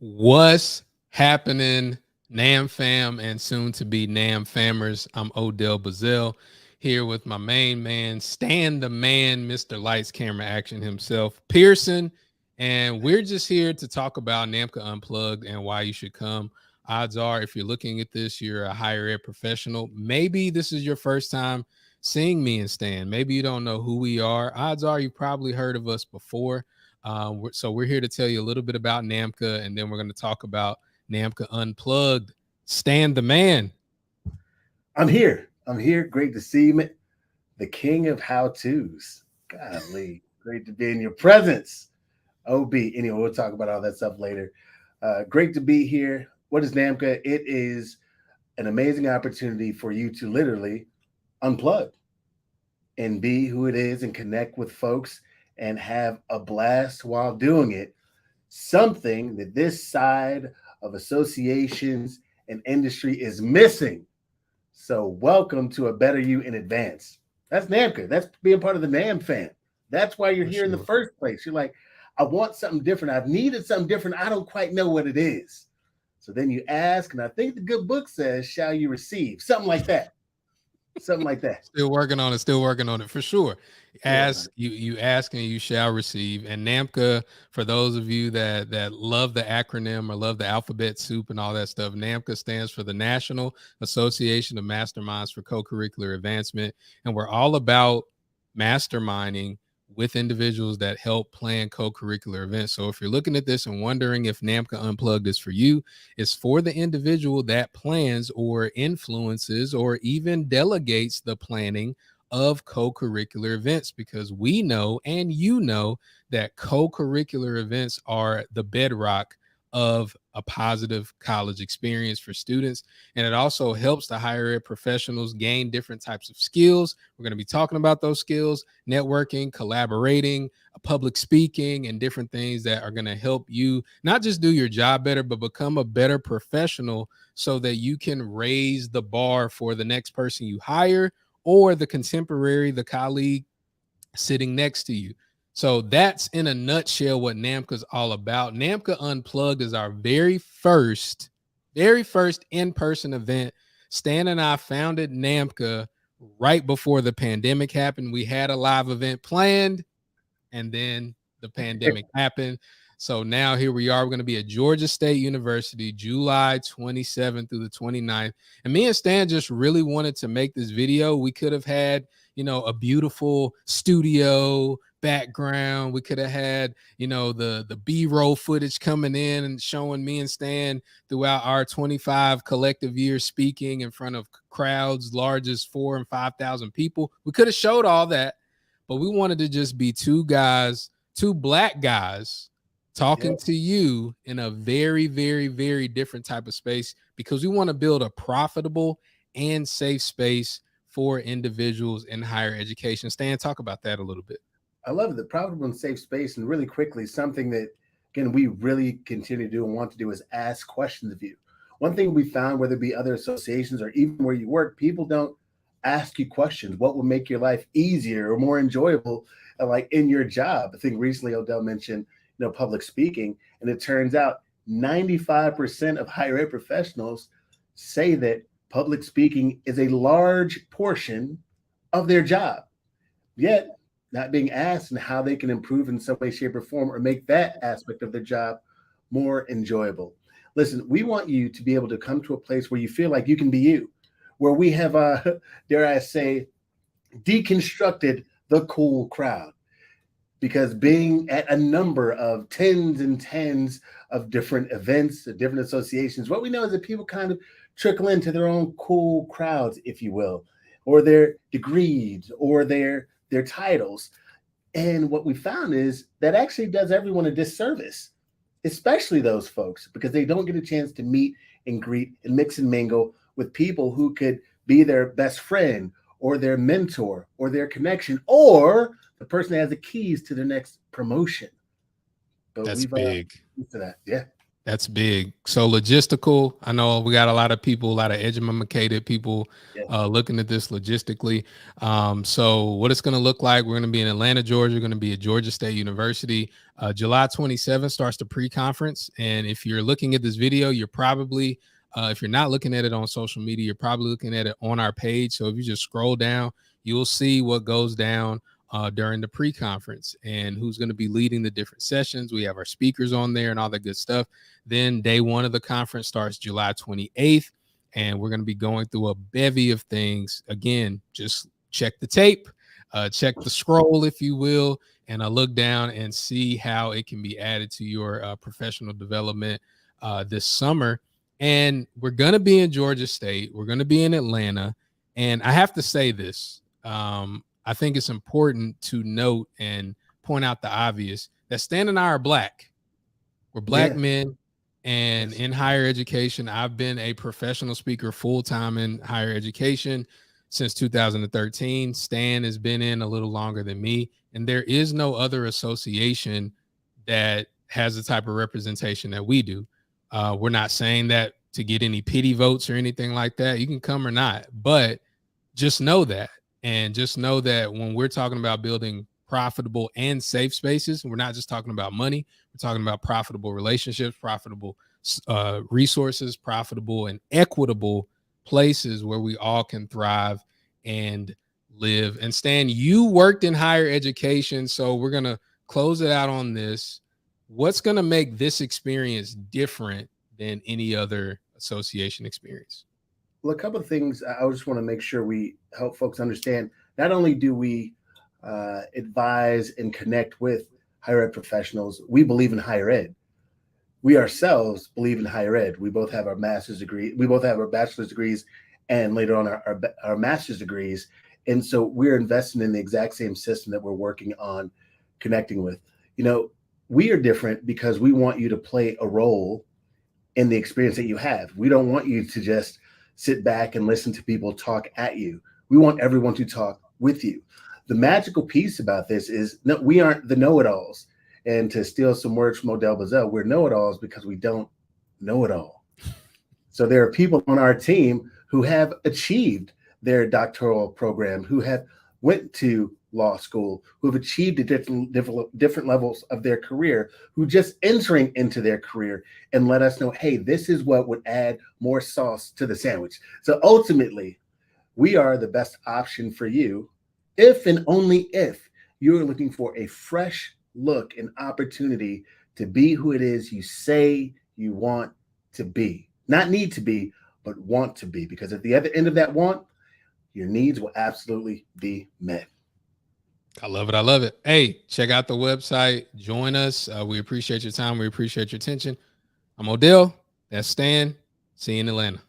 What's happening, Nam fam and soon to be Nam famers? I'm Odell Bazell here with my main man, Stan the man, Mr. Lights Camera Action himself, Pearson. And we're just here to talk about NAMCA Unplugged and why you should come. Odds are, if you're looking at this, you're a higher ed professional. Maybe this is your first time seeing me and Stan. Maybe you don't know who we are. Odds are you probably heard of us before. So we're here to tell you a little bit about NAMCA, and then we're going to talk about NAMCA Unplugged. Stan the man. I'm here. I'm here. Great to see you, the king of how-tos. Golly, great to be in your presence. OB. Anyway, we'll talk about all that stuff later. Great to be here. What is NAMCA? It is an amazing opportunity for you to literally unplug and be who it is and connect with folks and have a blast while doing it. Something that this side of associations and industry is missing. So welcome to a Better You in advance. That's NAMCA. That's being part of the NAM fan. That's why you're here in the first place. You're like, I want something different. I've needed something different. I don't quite know what it is. So then you ask, and I think the good book says, shall you receive? Something like that. Something like that. Still working on it. Still working on it for sure. Ask you ask and you shall receive. And NAMCA, for those of you that love the acronym or love the alphabet soup and all that stuff, NAMCA stands for the National Association of Masterminds for Co-Curricular Advancement. And we're all about masterminding with individuals that help plan co-curricular events. So if you're looking at this and wondering if NAMCA Unplugged is for you, it's for the individual that plans or influences or even delegates the planning of co-curricular events, because we know and you know that co-curricular events are the bedrock of a positive college experience for students. And it also helps the higher ed professionals gain different types of skills. We're going to be talking about those skills: networking, collaborating, public speaking, and different things that are going to help you not just do your job better, but become a better professional so that you can raise the bar for the next person you hire or the contemporary, the colleague sitting next to you. So that's in a nutshell what NAMCA is all about. NAMCA Unplugged is our very first in-person event. Stan and I founded NAMCA right before the pandemic happened. We had a live event planned, and then the pandemic happened. So now here we are. We're going to be at Georgia State University, July 27th through the 29th. And me and Stan just really wanted to make this video. We could have had, a beautiful studio background. We could have had, the B-roll footage coming in and showing me and Stan throughout our 25 collective years speaking in front of crowds large as 4,000 and 5,000 people. We could have showed all that, but we wanted to just be two Black guys talking to you in a very, very, very different type of space, because we want to build a profitable and safe space for individuals in higher education. Stan, talk about that a little bit. I love it, the profitable and safe space. And really quickly, something that, again, we really continue to do and want to do is ask questions of you. One thing we found, whether it be other associations or even where you work, people don't ask you questions. What will make your life easier or more enjoyable, like in your job? I think recently Odell mentioned, public speaking, and it turns out 95% of higher ed professionals say that public speaking is a large portion of their job, yet not being asked and how they can improve in some way, shape, or form, or make that aspect of their job more enjoyable. Listen, we want you to be able to come to a place where you feel like you can be you, where we have, dare I say, deconstructed the cool crowd. Because being at a number of tens and tens of different events, different associations, what we know is that people kind of trickle into their own cool crowds, if you will, or their degrees or their titles. And what we found is that actually does everyone a disservice, especially those folks, because they don't get a chance to meet and greet and mix and mingle with people who could be their best friend or their mentor or their connection or the person that has the keys to the next promotion. But That's big. To that. Yeah. That's big. So logistical. I know we got a lot of people, a lot of educated people Yeah. looking at this logistically. So what it's going to look like, we're going to be in Atlanta, Georgia, going to be at Georgia State University. July 27th starts the pre-conference. And if you're looking at this video, you're probably, if you're not looking at it on social media, you're probably looking at it on our page. So if you just scroll down, you'll see what goes down during the pre-conference and who's going to be leading the different sessions. We have our speakers on there and all that good stuff. Then day one of the conference starts July 28th, and we're going to be going through a bevy of things. Again, just check the tape, check the scroll, if you will, and look down and see how it can be added to your professional development this summer. And we're going to be in Georgia State. We're going to be in Atlanta. And I have to say this. I think it's important to note and point out the obvious that Stan and I are Black. We're Black men. And in higher education, I've been a professional speaker full-time in higher education since 2013. Stan has been in a little longer than me. And there is no other association that has the type of representation that we do. We're not saying that to get any pity votes or anything like that. You can come or not, but just know that. And just know that when we're talking about building profitable and safe spaces, we're not just talking about money. We're talking about profitable relationships, profitable resources, profitable and equitable places where we all can thrive and live. And Stan, you worked in higher education, so we're going to close it out on this. What's going to make this experience different than any other association experience? Well, a couple of things I just want to make sure we help folks understand. Not only do we advise and connect with higher ed professionals, we believe in higher ed. We ourselves believe in higher ed. We both have our master's degree. We both have our bachelor's degrees and later on our master's degrees. And so we're investing in the exact same system that we're working on connecting with. You know, we are different because we want you to play a role in the experience that you have. We don't want you to just sit back and listen to people talk at you. We want everyone to talk with you. The magical piece about this is no, we aren't the know-it-alls. And to steal some words from Odell Bazell, we're know-it-alls because we don't know it all. So there are people on our team who have achieved their doctoral program, who have went to law school, who have achieved at different levels of their career, who just entering into their career and let us know, hey, this is what would add more sauce to the sandwich. So ultimately, we are the best option for you if and only if you're looking for a fresh look and opportunity to be who it is you say you want to be. Not need to be, but want to be. Because at the other end of that want, your needs will absolutely be met. I love it. I love it. Hey, check out the website. Join us. We appreciate your time. We appreciate your attention. I'm Odell. That's Stan. See you in Atlanta.